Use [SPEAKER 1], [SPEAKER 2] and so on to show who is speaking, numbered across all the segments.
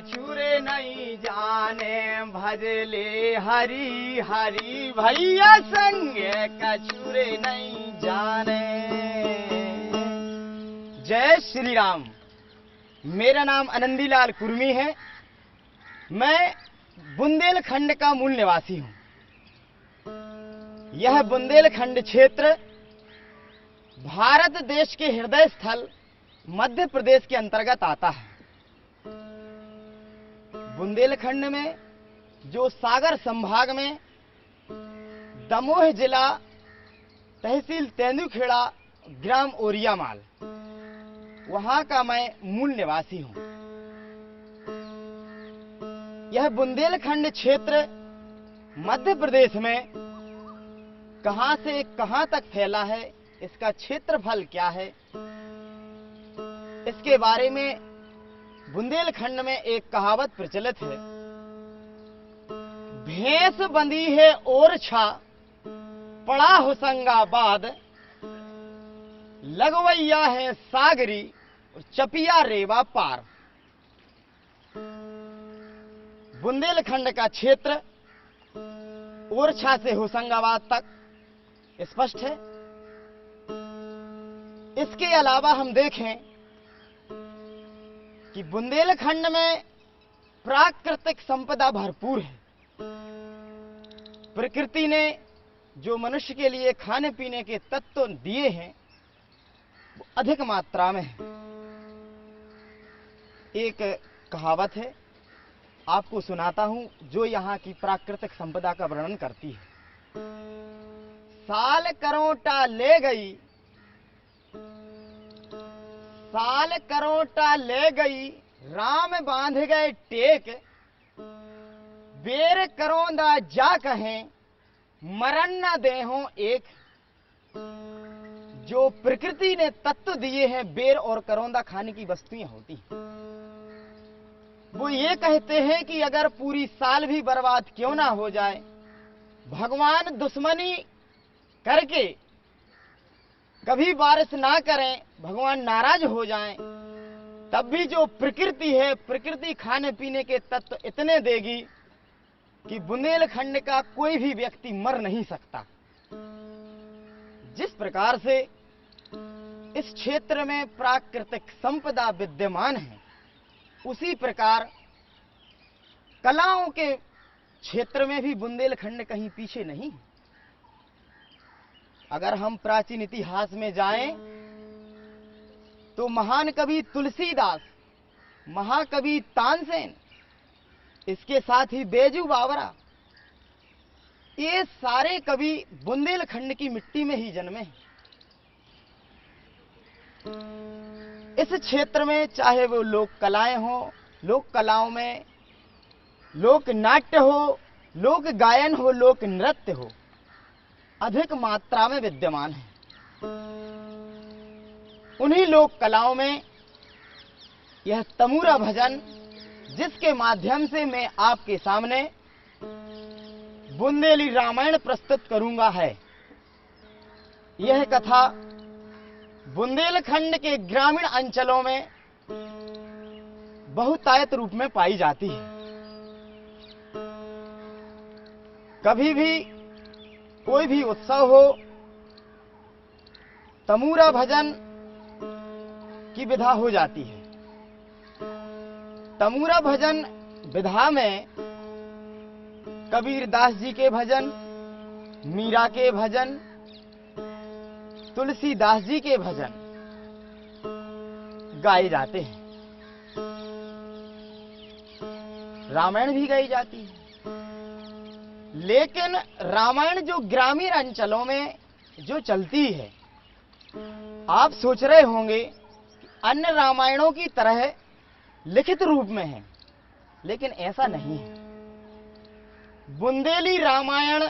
[SPEAKER 1] कछुरे नहीं जाने, भजले हरी हरी भैया संग कछुरे नहीं जाने। जय श्री राम। मेरा नाम आनंदीलाल कुर्मी है। मैं बुंदेलखंड का मूल निवासी हूं। यह बुंदेलखंड क्षेत्र भारत देश के हृदय स्थल मध्य प्रदेश के अंतर्गत आता है। बुंदेलखंड में जो सागर संभाग में दमोह जिला, तहसील तेंदुखेड़ा, ग्राम ओरियामाल, वहां का मैं मूल निवासी हूं। यह बुंदेलखंड क्षेत्र मध्य प्रदेश में कहां से कहां तक फैला है, इसका क्षेत्रफल क्या है, इसके बारे में बुंदेलखंड में एक कहावत प्रचलित है। भैंस बंधी है ओरछा, पड़ा होशंगाबाद, लगवैया है सागरी, चपिया रेवा पार। बुंदेलखंड का क्षेत्र ओरछा से होशंगाबाद तक स्पष्ट है। इसके अलावा हम देखें कि बुंदेलखंड में प्राकृतिक संपदा भरपूर है। प्रकृति ने जो मनुष्य के लिए खाने पीने के तत्व दिए हैं वो अधिक मात्रा में है। एक कहावत है, आपको सुनाता हूं, जो यहाँ की प्राकृतिक संपदा का वर्णन करती है। साल करोटा ले गई, साल करोटा ले गई, राम बांध गए टेक, बेर करोंदा जा कहें, मरण न देहो एक। जो प्रकृति ने तत्व दिए हैं, बेर और करौंदा खाने की वस्तुएं होती हैं। वो ये कहते हैं कि अगर पूरी साल भी बर्बाद क्यों ना हो जाए, भगवान दुश्मनी करके कभी बारिश ना करें, भगवान नाराज हो जाएं, तब भी जो प्रकृति है, प्रकृति खाने पीने के तत्व इतने देगी कि बुंदेलखंड का कोई भी व्यक्ति मर नहीं सकता। जिस प्रकार से इस क्षेत्र में प्राकृतिक संपदा विद्यमान है, उसी प्रकार कलाओं के क्षेत्र में भी बुंदेलखंड कहीं पीछे नहीं। अगर हम प्राचीन इतिहास में जाएं तो महान कवि तुलसीदास, महाकवि तानसेन, इसके साथ ही बेजू बावरा, ये सारे कवि बुंदेलखंड की मिट्टी में ही जन्मे हैं। इस क्षेत्र में चाहे वो लोक कलाएं हो, लोक कलाओं में लोक नाट्य हो, लोक गायन हो, लोक नृत्य हो, अधिक मात्रा में विद्यमान है। उन्हीं लोक कलाओं में यह तमूरा भजन, जिसके माध्यम से मैं आपके सामने बुंदेली रामायण प्रस्तुत करूंगा, है। यह कथा बुंदेलखंड के ग्रामीण अंचलों में बहुतायत रूप में पाई जाती है। कभी भी कोई भी उत्सव हो, तमूरा भजन की विधा हो जाती है। तमूरा भजन विधा में कबीरदास जी के भजन, मीरा के भजन, तुलसीदास जी के भजन गाए जाते हैं। रामायण भी गाई जाती है। लेकिन रामायण जो ग्रामीण अंचलों में जो चलती है, आप सोच रहे होंगे कि अन्य रामायणों की तरह लिखित रूप में है, लेकिन ऐसा नहीं है। बुंदेली रामायण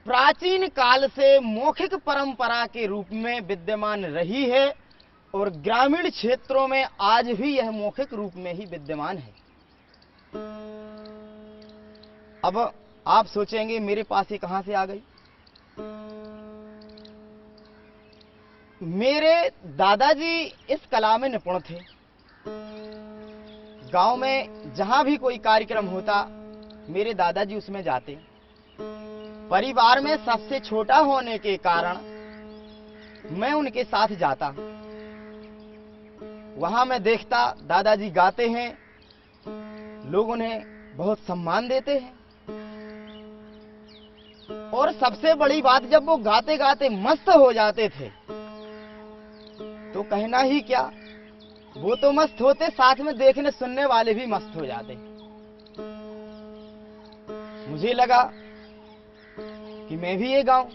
[SPEAKER 1] प्राचीन काल से मौखिक परंपरा के रूप में विद्यमान रही है और ग्रामीण क्षेत्रों में आज भी यह मौखिक रूप में ही विद्यमान है। अब आप सोचेंगे मेरे पास ये कहां से आ गई। मेरे दादाजी इस कला में निपुण थे। गांव में जहां भी कोई कार्यक्रम होता मेरे दादाजी उसमें जाते। परिवार में सबसे छोटा होने के कारण मैं उनके साथ जाता। वहां मैं देखता दादाजी गाते हैं, लोग उन्हें बहुत सम्मान देते हैं। और सबसे बड़ी बात, जब वो गाते गाते मस्त हो जाते थे तो कहना ही क्या, वो तो मस्त होते, साथ में देखने सुनने वाले भी मस्त हो जाते। मुझे लगा कि मैं भी ये गाऊं।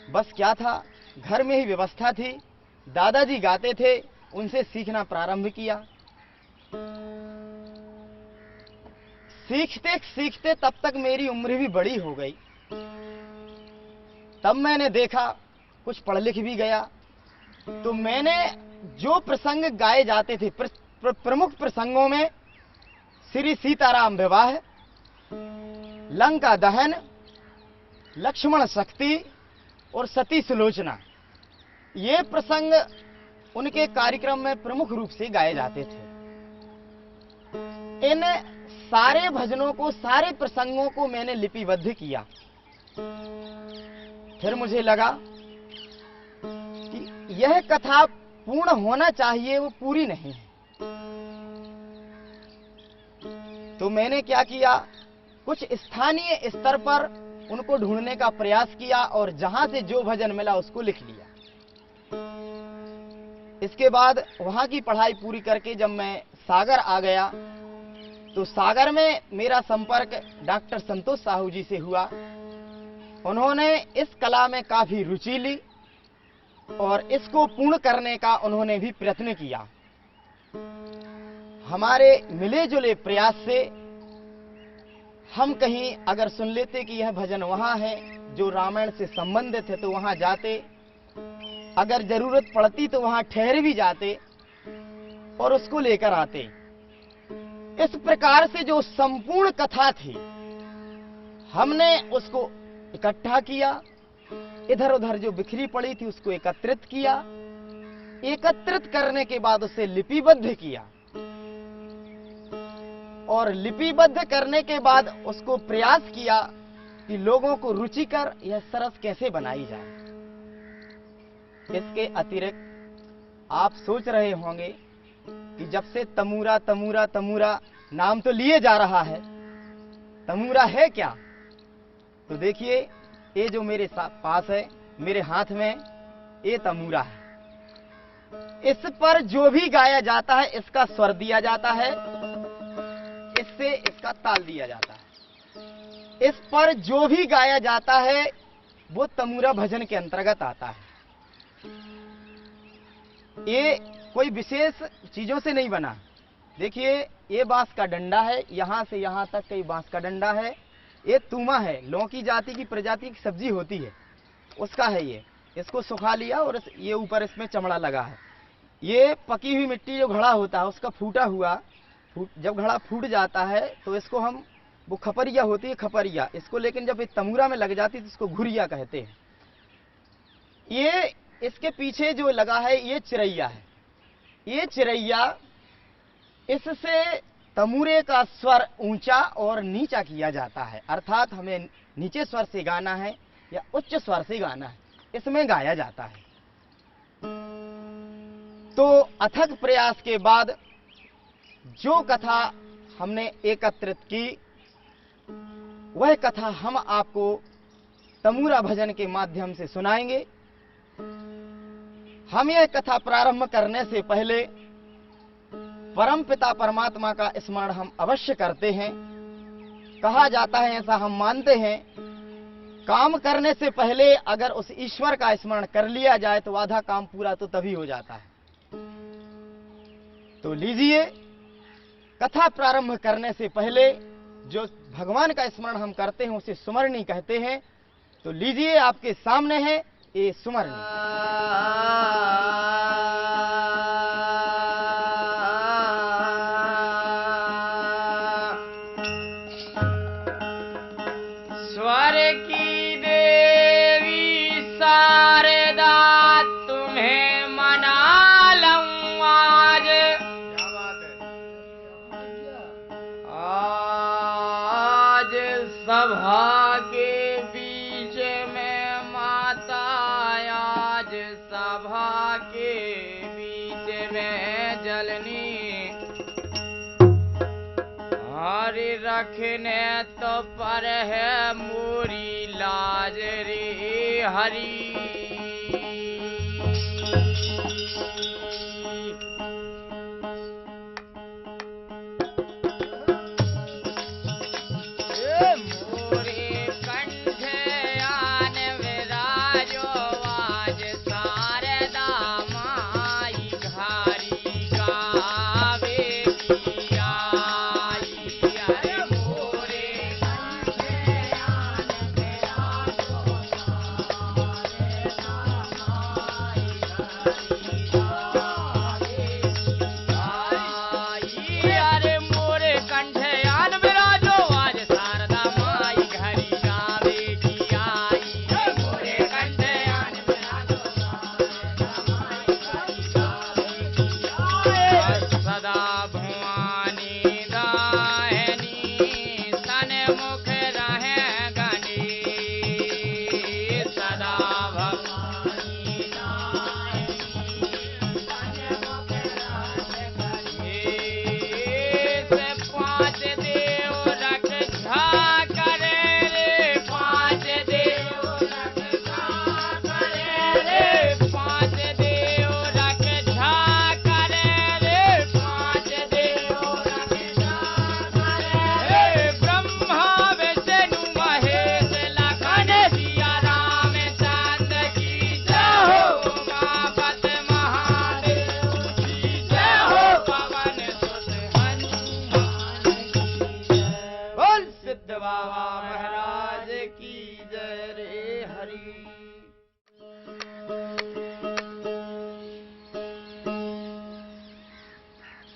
[SPEAKER 1] बस क्या था, घर में ही व्यवस्था थी, दादाजी गाते थे, उनसे सीखना प्रारंभ किया। सीखते सीखते तब तक मेरी उम्र भी बड़ी हो गई। तब मैंने देखा, कुछ पढ़ लिख भी गया, तो मैंने जो प्रसंग गाए जाते थे, प्रमुख प्रसंगों में श्री सीताराम विवाह, लंका दहन, लक्ष्मण शक्ति और सती सुलोचना, ये प्रसंग उनके कार्यक्रम में प्रमुख रूप से गाए जाते थे। इन सारे भजनों को, सारे प्रसंगों को मैंने लिपिबद्ध किया। फिर मुझे लगा कि यह कथा पूर्ण होना चाहिए, वो पूरी नहीं है। तो मैंने क्या किया, कुछ स्थानीय स्तर पर उनको ढूंढने का प्रयास किया और जहां से जो भजन मिला उसको लिख लिया। इसके बाद वहां की पढ़ाई पूरी करके जब मैं सागर आ गया तो सागर में मेरा संपर्क डॉक्टर संतोष साहू जी से हुआ। उन्होंने इस कला में काफी रुचि ली और इसको पूर्ण करने का उन्होंने भी प्रयत्न किया। हमारे मिले जुले प्रयास से हम कहीं अगर सुन लेते कि यह भजन वहां है जो रामायण से संबंधित है तो वहां जाते, अगर जरूरत पड़ती तो वहां ठहर भी जाते और उसको लेकर आते। इस प्रकार से जो संपूर्ण कथा थी हमने उसको इकट्ठा किया, इधर उधर जो बिखरी पड़ी थी उसको एकत्रित किया, एकत्रित करने के बाद उसे लिपिबद्ध किया और लिपिबद्ध करने के बाद उसको प्रयास किया कि लोगों को रुचिकर यह सरस कैसे बनाई जाए। इसके अतिरिक्त आप सोच रहे होंगे कि जब से तमूरा तमूरा तमूरा नाम तो लिए जा रहा है, तमूरा है क्या? तो देखिए, ये जो मेरे पास है, मेरे हाथ में, ये तमूरा है। इस पर जो भी गाया जाता है इसका स्वर दिया जाता है, इससे इसका ताल दिया जाता है। इस पर जो भी गाया जाता है वो तमूरा भजन के अंतर्गत आता है। ये कोई विशेष चीजों से नहीं बना। देखिए, ये बांस का डंडा है, यहां से यहां तक कई बांस का डंडा है। ये तूमा है, लौकी जाति की प्रजाति की सब्जी होती है, उसका है ये। इसको सुखा लिया और ये ऊपर इसमें चमड़ा लगा है। ये पकी हुई मिट्टी जो घड़ा होता है उसका फूटा हुआ, जब घड़ा फूट जाता है तो इसको हम, वो खपरिया होती है, खपरिया, इसको लेकिन जब तमूरा में लग जाती है तो इसको घुरिया कहते हैं। ये इसके पीछे जो लगा है ये चिरैया है। ये चिरैया, इससे तमूरे का स्वर ऊंचा और नीचा किया जाता है, अर्थात हमें नीचे स्वर से गाना है या उच्च स्वर से गाना है, इसमें गाया जाता है। तो अथक प्रयास के बाद जो कथा हमने एकत्रित की वह कथा हम आपको तमूरा भजन के माध्यम से सुनाएंगे। हम यह कथा प्रारंभ करने से पहले परम पिता परमात्मा का स्मरण हम अवश्य करते हैं। कहा जाता है, ऐसा हम मानते हैं, काम करने से पहले अगर उस ईश्वर का स्मरण कर लिया जाए तो आधा काम पूरा तो तभी हो जाता है। तो लीजिए, कथा प्रारंभ करने से पहले जो भगवान का स्मरण हम करते हैं उसे सुमरनी कहते हैं। तो लीजिए, आपके सामने है ये सुमरनी।
[SPEAKER 2] स्वर की देवी शारदा तुम्हें मना लूं आज,
[SPEAKER 1] क्या बात है?
[SPEAKER 2] रखने तो पर है मोरी लाज रे हरी। बाबा महाराज की जय रे हरि।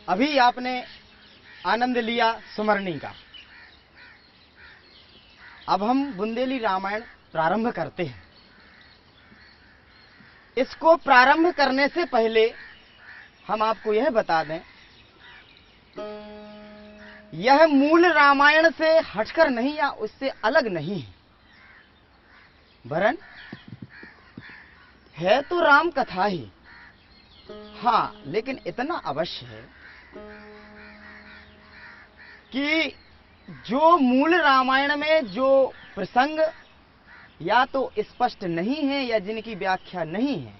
[SPEAKER 1] अभी आपने आनंद लिया सुमरनी का। अब हम बुंदेली रामायण प्रारंभ करते हैं। इसको प्रारंभ करने से पहले हम आपको यह बता दें, यह मूल रामायण से हटकर नहीं या उससे अलग नहीं है, वरन है तो राम कथा ही। हाँ, लेकिन इतना अवश्य है कि जो मूल रामायण में जो प्रसंग या तो स्पष्ट नहीं है या जिनकी व्याख्या नहीं है,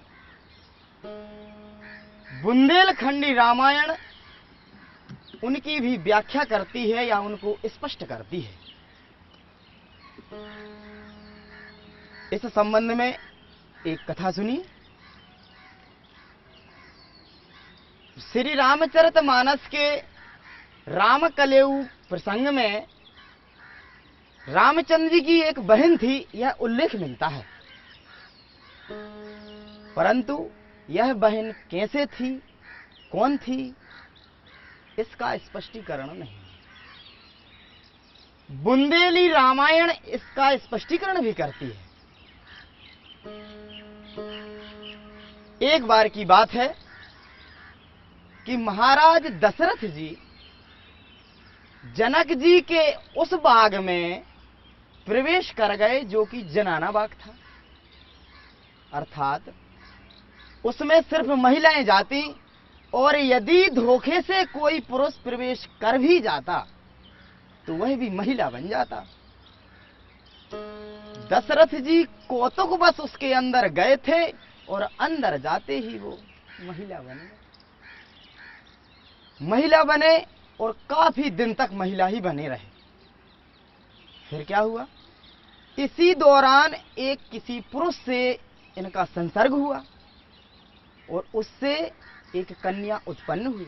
[SPEAKER 1] बुंदेलखंडी रामायण उनकी भी व्याख्या करती है या उनको स्पष्ट करती है। इस संबंध में एक कथा सुनिए। श्री रामचरितमानस के राम कलेऊ प्रसंग में रामचंद्र जी की एक बहन थी, यह उल्लेख मिलता है, परंतु यह बहन कैसे थी, कौन थी, इसका स्पष्टीकरण नहीं। बुंदेली रामायण इसका स्पष्टीकरण भी करती है। एक बार की बात है कि महाराज दशरथ जी जनक जी के उस बाग में प्रवेश कर गए जो कि जनाना बाग था, अर्थात उसमें सिर्फ महिलाएं जाती, और यदि धोखे से कोई पुरुष प्रवेश कर भी जाता तो वह भी महिला बन जाता। दशरथ जी कौतुक बस उसके अंदर गए थे और अंदर जाते ही वो महिला बने। महिला बने और काफी दिन तक महिला ही बने रहे। फिर क्या हुआ, इसी दौरान एक किसी पुरुष से इनका संसर्ग हुआ और उससे एक कन्या उत्पन्न हुई।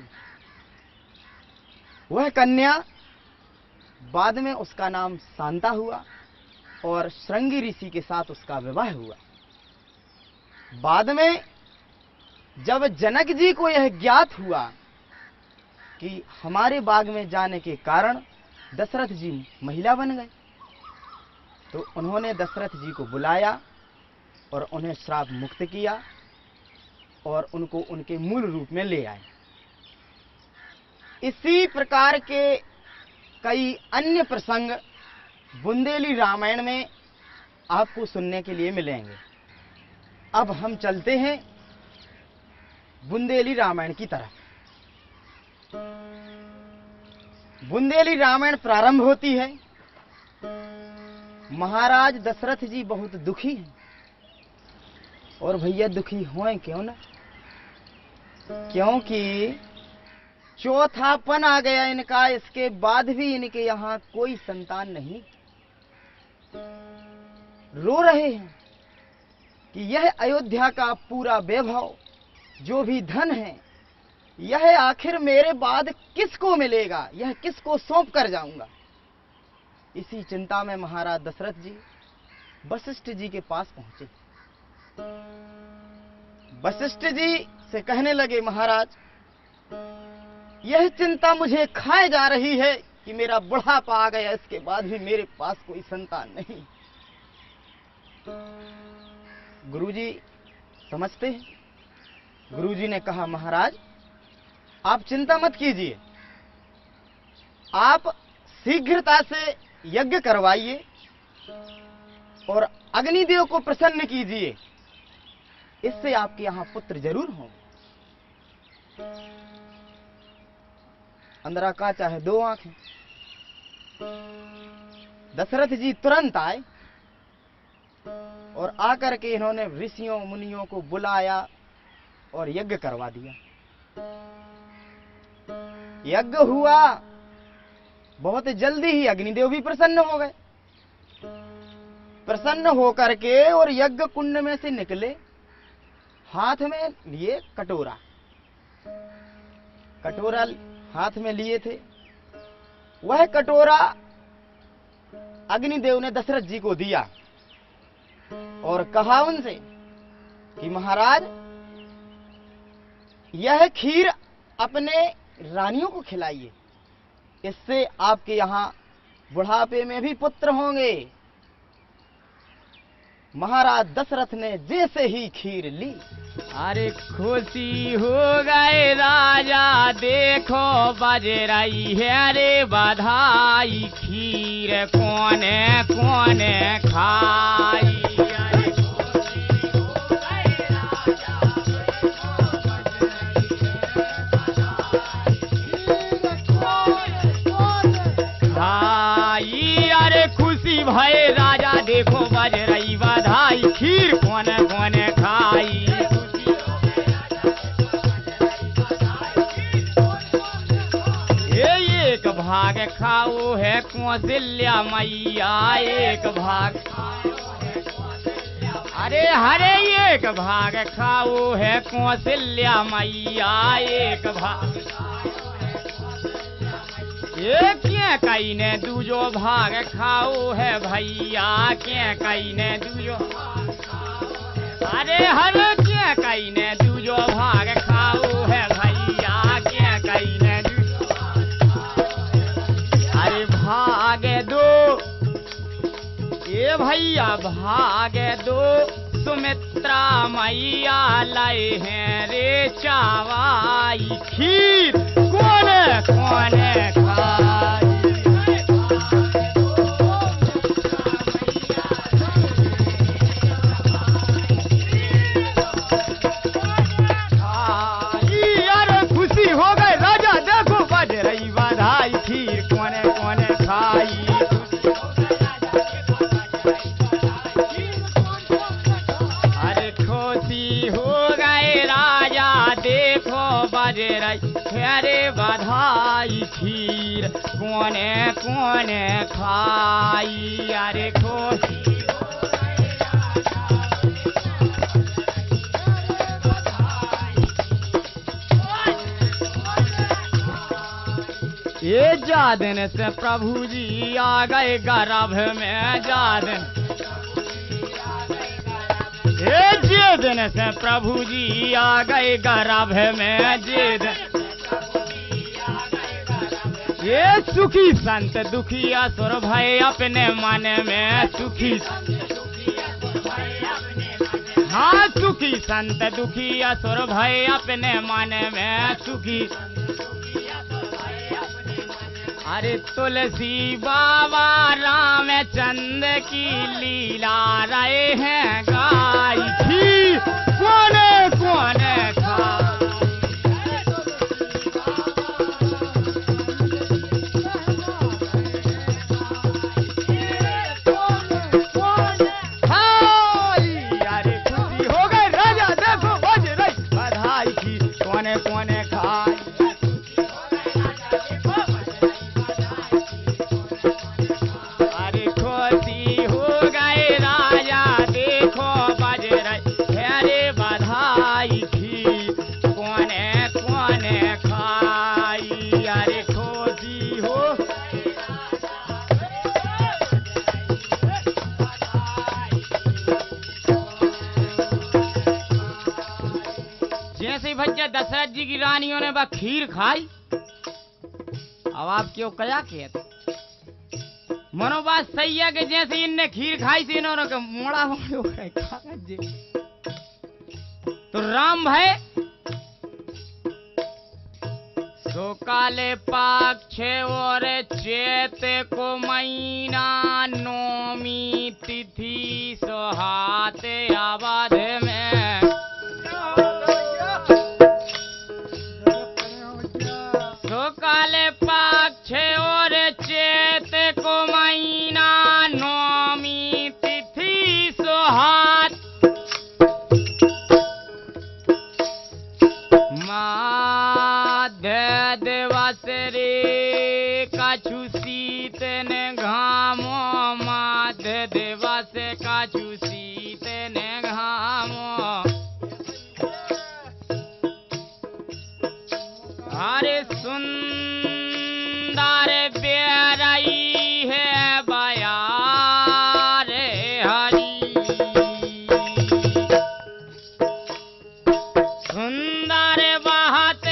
[SPEAKER 1] वह कन्या बाद में उसका नाम शांता हुआ और श्रृंगी ऋषि के साथ उसका विवाह हुआ। बाद में जब जनक जी को यह ज्ञात हुआ कि हमारे बाग में जाने के कारण दशरथ जी महिला बन गए, तो उन्होंने दशरथ जी को बुलाया और उन्हें श्राप मुक्त किया और उनको उनके मूल रूप में ले आए। इसी प्रकार के कई अन्य प्रसंग बुंदेली रामायण में आपको सुनने के लिए मिलेंगे। अब हम चलते हैं बुंदेली रामायण की तरफ। बुंदेली रामायण प्रारंभ होती है। महाराज दशरथ जी बहुत दुखी हैं, और भैया दुखी हों क्यों ना, क्योंकि चौथापन आ गया इनका, इसके बाद भी इनके यहाँ कोई संतान नहीं। रो रहे हैं कि यह अयोध्या का पूरा वैभव, जो भी धन है, यह आखिर मेरे बाद किसको मिलेगा, यह किसको सौंप कर जाऊंगा। इसी चिंता में महाराज दशरथ जी वशिष्ठ जी के पास पहुंचे। वशिष्ठ जी से कहने लगे, महाराज यह चिंता मुझे खाए जा रही है कि मेरा बुढ़ापा आ गया, इसके बाद भी मेरे पास कोई संतान नहीं। गुरुजी समझते हैं। गुरुजी ने कहा, महाराज आप चिंता मत कीजिए, आप शीघ्रता से यज्ञ करवाइए और अग्निदेव को प्रसन्न कीजिए, इससे आपके यहां पुत्र जरूर हों। अंदर का चाहे दो आंखें। दशरथ जी तुरंत आए और आकर के इन्होंने ऋषियों मुनियों को बुलाया और यज्ञ करवा दिया। यज्ञ हुआ, बहुत जल्दी ही अग्निदेव भी प्रसन्न हो गए। प्रसन्न होकर के और यज्ञ कुंड में से निकले, हाथ में लिए कटोरा, कटोरा हाथ में लिए थे। वह कटोरा अग्निदेव ने दशरथ जी को दिया और कहा उनसे कि महाराज यह खीर अपने रानियों को खिलाइए, इससे आपके यहां बुढ़ापे में भी पुत्र होंगे। महाराज दशरथ ने जैसे ही खीर ली,
[SPEAKER 2] अरे खुशी हो गए राजा, देखो बज रही है रे बधाई, खीर कौने कौने खाई। अरे खुशी हो गए राजा, देखो बज रही है बधाई, खाई। अरे खुशी भय राजा, देखो बज रही बधाई, खीर कौने कौने खाई। एक भाग खाओ है कौशल्या मैया, एक भाग, अरे हरे एक भाग खाओ है कौशल्या मैया, एक भाग, एक कई ने दूजो भाग खाओ है भैया, के कई ने दूजो, अरे हरे के कई ने दूजो भाग खाओ है भैया, के कई ने दूजो, अरे भागे दो ये भैया भागे दो, सुमित्रा मैया लाए हैं रे चावाई, खीर कौने कौने खाई। अरे खुशी हो गए राजा, देखो बज रही बधाई, खीर कौने कौने खाई। अरे खुशी हो गए राजा, देखो बज रही अरे बधाई, खीर कौने कौने खाई। अरे खुशी ये जादन से प्रभु जी आ गए गर्भ में, जादन ये दिन से प्रभु जी आ गए गर्भ में, ये सुखी संत दुखी असुर भय अपने मन में, सुखी हाँ सुखी संत दुखी असुर भय अपने मन में, सुखी। अरे तुलसी बाबा रामचंद्र की लीला रहे हैं गाई, खीर कौने कौने खाई। भज्जा दशरथ जी की रानियों ने बा खीर खाई। अब आप क्यों कया कहते मनो बात सही है कि जैसे इनने खीर खाई थी इन्होंने मोड़ा मोड़ो जी। तो राम भाई सो काले पक्ष और चैत को महीना नौमी तिथि सोहाते आबाद में सो काले पक्ष और चैत को महीना नौमी तिथि सोहात माध्य दिवस रे कछु शीत ने घामो माध्य दिवस कछु शीत ने घामो हरे सुंदर बेरई है बयार हरी सुंदर बहत